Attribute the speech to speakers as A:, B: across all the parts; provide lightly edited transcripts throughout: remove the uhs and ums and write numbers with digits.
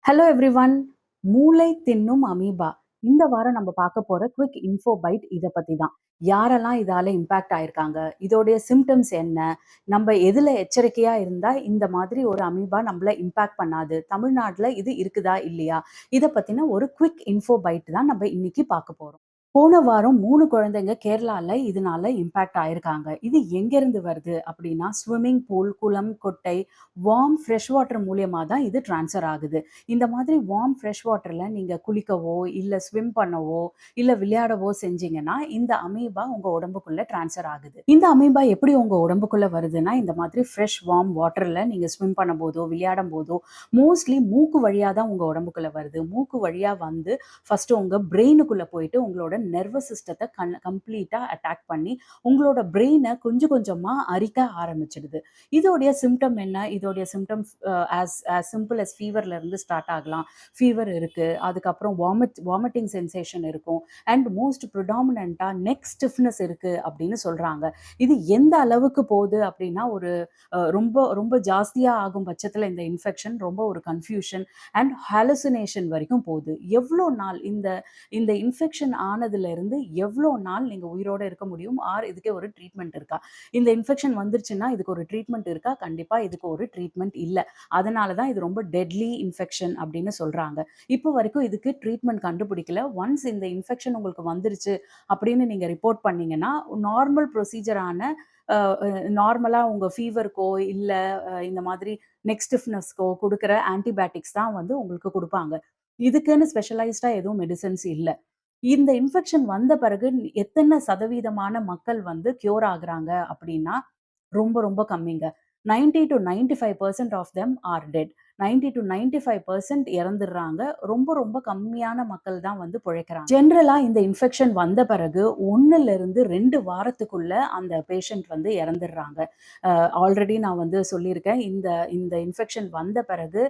A: Hello everyone. மூளை தின்னும் amoeba. இந்த வாரம் நம்ம பார்க்க போற குவிக் இன்ஃபோ பைட் இத பத்தி தான். யாரெல்லாம் இதால இம்பாக்ட் ஆயிருக்காங்க? இதோடைய சிம்ப்டம்ஸ் என்ன? நம்ம எதுல எச்சரிக்கையா இருந்தா இந்த மாதிரி ஒரு அமீபா நம்மள இம்பாக்ட் பண்ணாது? தமிழ்நாட்டுல இது இருக்குதா? இல்லையா? இத பத்தின ஒரு குவிக் இன்ஃபோ பைட் தான் நம்ம இன்னைக்கு பார்க்க போறோம். போன வாரம் 3 குழந்தைங்க கேரளால இதனால இம்பாக்ட் ஆயிருக்காங்க. இது எங்கேருந்து வருது அப்படின்னா, ஸ்விம்மிங் பூல், குளம், குட்டை, வார்ம் ஃப்ரெஷ் வாட்டர் மூலியமா தான் இது ட்ரான்ஸ்ஃபர் ஆகுது. இந்த மாதிரி வார்ம் ஃப்ரெஷ் வாட்டர்ல நீங்க குளிக்கவோ, இல்ல ஸ்விம் பண்ணவோ, இல்ல விளையாடவோ செஞ்சீங்கன்னா, இந்த அமீபா உங்க உடம்புக்குள்ள ட்ரான்ஸ்ஃபர் ஆகுது. இந்த அமீபா எப்படி உங்க உடம்புக்குள்ள வருதுன்னா, இந்த மாதிரி ஃப்ரெஷ் வார்ம் வாட்டர்ல நீங்க ஸ்விம் பண்ணும்போதோ, விளையாடும்போதோ, மோஸ்ட்லி மூக்கு வழியா தான் உங்க உடம்புக்குள்ள வருது. மூக்கு வழியா வந்து ஃபர்ஸ்ட்டு உங்க பிரெயினுக்குள்ள போயிட்டு உங்களோட நர்வஸ் சிஸ்டத்த கம்ப்ளீட்டா அட்டாக் பண்ணி, உங்களோட பிரெயின கொஞ்சம் கொஞ்சமா அரிக்க ஆரம்பிச்சுடுது. இதோடைய சிம்ப்டம் என்ன? இதோடைய சிம்ப்டம்ஸ் ஆஸ் சிம்பிள் அஸ் ஃபீவர்ல இருந்து ஸ்டார்ட் ஆகலாம். ஃபீவர் இருக்கு. அதுக்கப்புறம் வாமிட்டிங் சென்சேஷன் இருக்கும். அண்ட் மோஸ்ட் ப்ரிடாமினன்ட்டா நெக் ஸ்டிஃப்னஸ் இருக்கு அப்படின்னு சொல்றாங்க. இது எந்த அளவுக்கு போகுது அப்படின்னா, ஒரு ரொம்ப ரொம்ப ஜாஸ்தியா ஆகும் பட்சத்தில இந்த இன்ஃபெக்ஷன் ரொம்ப ஒரு கன்ஃப்யூஷன் அண்ட் ஹாலுசினேஷன் வரைக்கும் போகுது. எவ்வளோ நாள் இந்த இந்த இன்ஃபெக்ஷன் ஆனதுலேருந்து எவ்வளோ நாள் நீங்க உயிரோட இருக்க முடியும்? ஆர் இதுக்கு ஒரு ட்ரீட்மெண்ட் இருக்கா? இந்த இன்ஃபெக்ஷன் வந்துருச்சுன்னா, இதுக்கு ஒரு ட்ரீட்மெண்ட் இருக்கா? கண்டிப்பா இதுக்கு ஒரு ட்ரீட்மெண்ட் இல்ல. அதனால தான் இது ரொம்ப டெட்லி இன்ஃபெக்ஷன் அப்படின்னு சொல்றாங்க. இப்போ வரைக்கும் இதுக்கு ட்ரீட்மெண்ட் கண்டுபிடிக்கல. ஒன்ஸ் இந்த இன்ஃபெக்ஷன் உங்களுக்கு வந்துருச்சு அப்படின்னு நீங்க ரிப்போர்ட் பண்ணீங்கன்னா, நார்மல் ப்ரொசீஜரான அ அ நார்மலா உங்க ஃபீவருக்கோ, இல்ல இந்த மாதிரி நெக் ஸ்டிஃப்னஸ்க்கோ குடுக்குற ஆன்டிபயாட்டிக்ஸ் தான் வந்து உங்களுக்கு குடுப்பாங்க. இதுக்குன்னு ஸ்பெஷலைஸ்டா எதுவும் மெடிசின்ஸ் இல்ல. இந்த இன்ஃபெக்ஷன் வந்த பிறகு எத்தன சதவீதமான மக்கள் வந்து க்யூர் ஆகுறாங்க அப்படின்னா, ரொம்ப ரொம்ப கம்மிங்க. 90-95% ஆஃப் தெம் ஆர் டெட். 90-95% இறந்துடுறாங்க. ரொம்ப ரொம்ப கம்மியான மக்கள் தான் வந்து பொழைக்கிறாங்க. ஜெனரலா இந்த இன்ஃபெக்ஷன் வந்த பிறகு 1லிருந்து 2 வாரத்துக்குள்ள அந்த பேஷண்ட் வந்து இறந்துடுறாங்க. ஆல்ரெடி நான் வந்து சொல்லியிருக்கேன். இந்த இந்த இன்ஃபெக்ஷன் வந்த பிறகு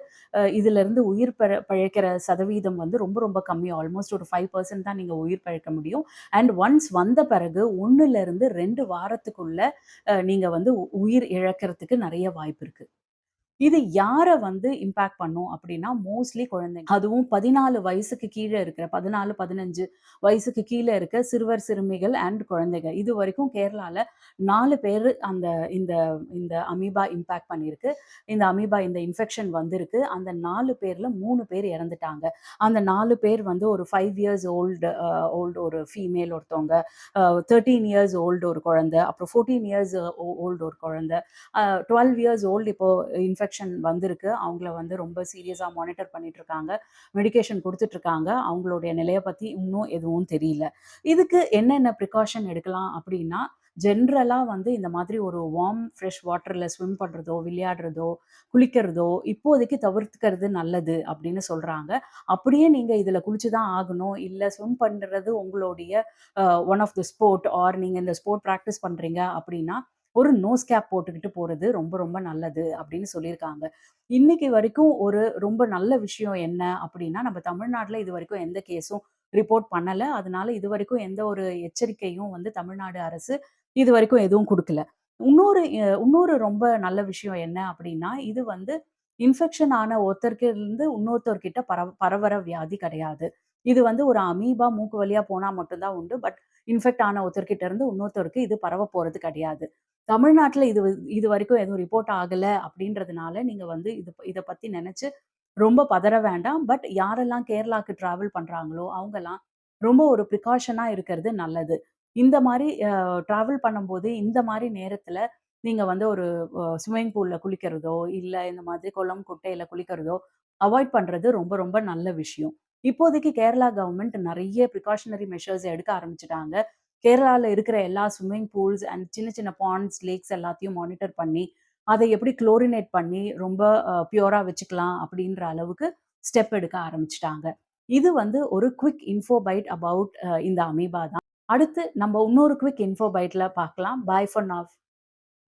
A: இதிலிருந்து உயிர் பிழைக்கிற சதவீதம் வந்து ரொம்ப ரொம்ப கம்மி. ஆல்மோஸ்ட் ஒரு 5% தான் நீங்க உயிர் பிழைக்க முடியும். அண்ட் ஒன்ஸ் வந்த பிறகு 1லிருந்து 2 வாரத்துக்குள்ள நீங்க வந்து உயிர் இழக்கிறதுக்கு நெறைய வாய்ப்பு இருக்கு. இது யார வந்து இம்பாக்ட் பண்ணும் அப்டின்னா, மோஸ்ட்லி குழந்தைங்க. அதுவும் 14 வயசுக்கு கீழ இருக்கிற 14, 15 வயசுக்கு கீழ இருக்க சிறுவர், சிறுமிகள் அண்ட் குழந்தைங்க. இதுவரைக்கும் கேரளால 4 பேரு இந்த இந்த அமீபா இம்பாக்ட் பண்ணியிருக்கு. இந்த இன்ஃபெக்ஷன் வந்திருக்கு. அந்த 4 பேர்ல 3 பேர் இறந்துட்டாங்க. அந்த 4 பேர் வந்து ஒரு 5 இயர்ஸ் ஓல்டு ஒரு ஃபீமேல் ஒருத்தவங்க, 13 இயர்ஸ் ஓல்டு ஒரு குழந்தை, அப்புறம் 14 இயர்ஸ் ஓல்டு ஒரு குழந்தை, 12 இயர்ஸ் ஓல்டு இப்போ இன்ஃபெக்ஷன் வந்திருக்கு. அவங்கள வந்து ரொம்ப சீரியஸா மானிட்டர் பண்ணிட்டு இருக்காங்க. மெடிகேஷன் குடுத்துட்டு இருக்காங்க. அவங்களுடைய நிலைய பத்தி இன்னும் எதுவும் தெரியல. இதுக்கு என்னென்ன ப்ரிகாஷன் எடுக்கலாம் அப்படின்னா, ஜென்ரலா வந்து இந்த மாதிரி ஒரு வார்ம் ஃப்ரெஷ் வாட்டர்ல ஸ்விம் பண்றதோ, விளையாடுறதோ, குளிக்கிறதோ இப்போதைக்கு தவிர்த்துக்கிறது நல்லது அப்படின்னு சொல்றாங்க. அப்படியே நீங்க இதுல குளிச்சு தான் ஆகணும். இல்ல ஸ்விம் பண்றது உங்களுடைய one of the sport are நீங்க இந்த ஸ்போர்ட் பிராக்டிஸ் பண்றீங்க அப்படின்னா, ஒரு நோஸ் கேப் போட்டுக்கிட்டு போறது ரொம்ப ரொம்ப நல்லது அப்படின்னு சொல்லியிருக்காங்க. இன்னைக்கு வரைக்கும் ஒரு ரொம்ப நல்ல விஷயம் என்ன அப்படின்னா, நம்ம தமிழ்நாட்டுல இதுவரைக்கும் எந்த கேஸும் ரிப்போர்ட் பண்ணல. அதனால இதுவரைக்கும் எந்த ஒரு எச்சரிக்கையும் வந்து தமிழ்நாடு அரசு இதுவரைக்கும் எதுவும் குடுக்கல. இன்னொரு ரொம்ப நல்ல விஷயம் என்ன அப்படின்னா, இது வந்து இன்ஃபெக்ஷன் ஆன ஒருத்தருக்கு இருந்து இன்னொருத்தர்கிட்ட பரவற வியாதி கிடையாது. இது வந்து ஒரு அமீபா மூக்கு வழியா போனா மட்டும் தான் உண்டு. பட் இன்ஃபெக்ட் ஆன ஒருத்தர்கிட்ட இருந்து இன்னொருத்தருக்கு இது பரவ போறது கிடையாது. தமிழ்நாட்டுல இதுவரைக்கும் எதுவும் ரிப்போர்ட் ஆகல அப்படின்றதுனால, நீங்க வந்து இத பத்தி நெனச்சு ரொம்ப பதற வேண்டாம். பட் யாரெல்லாம் கேரளாக்கு டிராவல் பண்றாங்களோ, அவங்கலாம் ரொம்ப ஒரு ப்ரிகாஷனா இருக்கிறது நல்லது. இந்த மாரி டிராவல் பண்ணும்போது, இந்த மாரி நேரத்துல நீங்க வந்து ஒரு ஸ்விம்மிங் பூல்ல குளிக்கிறதோ, இல்ல இந்த மாதிரி குளம், குட்டையில குளிக்கிறதோ அவாய்ட் பண்றது ரொம்ப ரொம்ப நல்ல விஷயம். இப்போதைக்கு கேரளா கவர்மெண்ட் நெறைய ப்ரிகாஷனரி மெஷர்ஸ் எடுக்க ஆரம்பிச்சுட்டாங்க. கேரளால இருக்கிற எல்லா ஸ்விம்மிங் பூல்ஸ் அண்ட் சின்ன சின்ன பாண்ட்ஸ், லேக்ஸ் எல்லாத்தையும் மானிட்டர் பண்ணி, அதை எப்படி குளோரினேட் பண்ணி ரொம்ப பியூரா வச்சுக்கலாம் அப்படின்ற அளவுக்கு ஸ்டெப் எடுக்க ஆரம்பிச்சுட்டாங்க. இது வந்து ஒரு குவிக் இன்ஃபோ பைட் அபவுட் இந்த அமீபா தான். அடுத்து நம்ம இன்னொரு குவிக் இன்ஃபோ பைட்ல பார்க்கலாம். பாய் ஃபார் நவ்.